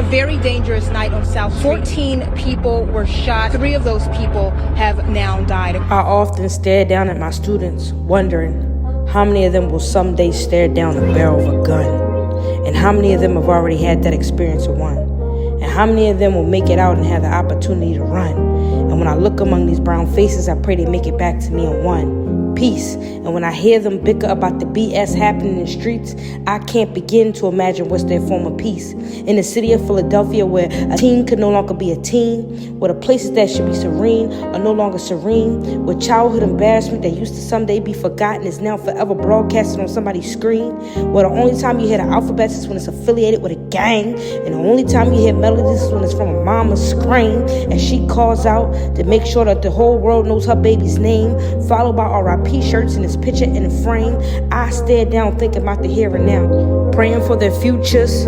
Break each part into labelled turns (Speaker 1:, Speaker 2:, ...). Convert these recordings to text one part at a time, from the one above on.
Speaker 1: very dangerous night on South Street. 14 people were shot. 3 of those people have now died.
Speaker 2: I often stare down at my students, wondering how many of them will someday stare down the barrel of a gun, and how many of them have already had that experience of one, and how many of them will make it out and have the opportunity to run. And when I look among these brown faces, I pray they make it back to me in one peace. And when I hear them bicker about the BS happening in the streets, I can't begin to imagine what's their form of peace. In the city of Philadelphia, where a teen could no longer be a teen, where the places that should be serene are no longer serene, where childhood embarrassment that used to someday be forgotten is now forever broadcasted on somebody's screen, where the only time you hear the alphabet is when it's affiliated with a gang, and the only time you hear melodies is when it's from a mama's scream as she calls out to make sure that the whole world knows her baby's name, followed by R.I.P. shirts and his picture in the frame. I stare down thinking about the here and now, praying for their futures,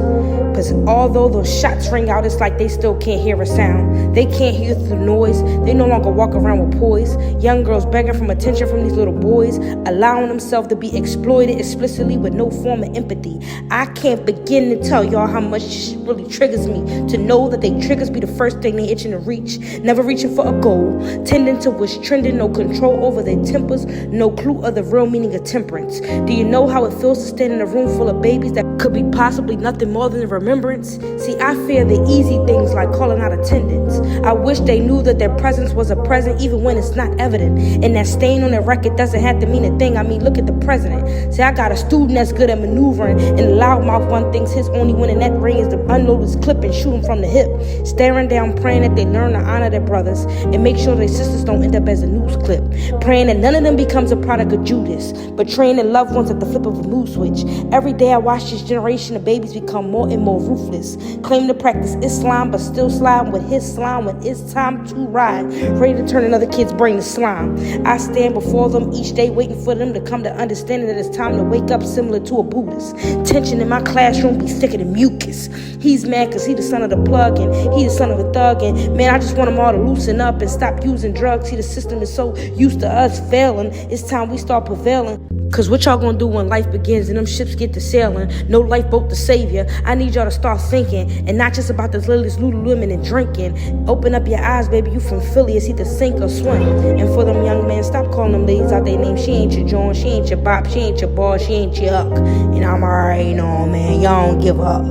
Speaker 2: because although those shots ring out, it's like they still can't hear a sound. They can't hear through the noise. They no longer walk around with poise. Young girls begging for attention from these little boys, allowing themselves to be exploited explicitly with no form of empathy. I can't begin to tell y'all how much this really triggers me, to know that they triggers be the first thing they itching to reach, never reaching for a goal, tending to what's trending, no control over their tempers, no clue of the real meaning of temperance. Do you know how it feels to stand in a room full of babies that could be possibly nothing more than a remembrance? See, I fear the easy things like calling out attendance. I wish they knew that their presence was a present even when it's not evident, and that stain on their record doesn't have to mean a thing. I mean, look at the president. See, I got a student that's good at maneuvering, and the loudmouth one thinks his only win in that ring is to unload his clip and shoot him from the hip, staring down, praying that they learn to honor their brothers and make sure their sisters don't end up as a news clip, praying that none of them becomes a product of Judas, betraying their loved ones at the flip of a mood switch. Every day I watch this generation of babies become more and more ruthless, claim to practice Islam but still sliding with his slime when it's time to ride, ready to turn another kid's brain to slime. I stand before them each day waiting for them to come to understanding that it's time to wake up, similar to a Buddhist. Tension in my classroom be thicker than mucus. He's mad because he the son of the plug and he the son of a thug, and man, I just want them all to loosen up and stop using drugs. See, the system is so used to us failing, it's time we start prevailing. Cause what y'all gonna do when life begins and them ships get to sailing? No lifeboat to save ya. I need y'all to start thinking, and not just about this Lululemon and drinking. Open up your eyes, baby, you from Philly. It's either sink or swim. And for them young men, stop calling them ladies out their name. She ain't your John, she ain't your Bop, she ain't your boss, she ain't your Huck. And I'm already knowing, man, y'all don't give up.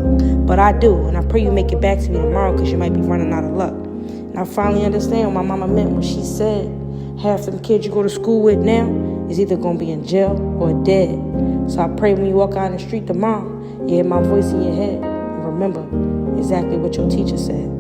Speaker 2: But I do, and I pray you make it back to me tomorrow, cause you might be running out of luck. And I finally understand what my mama meant when she said, half them kids you go to school with now is either going to be in jail or dead. So I pray when you walk out in the street tomorrow, you hear my voice in your head, and remember exactly what your teacher said.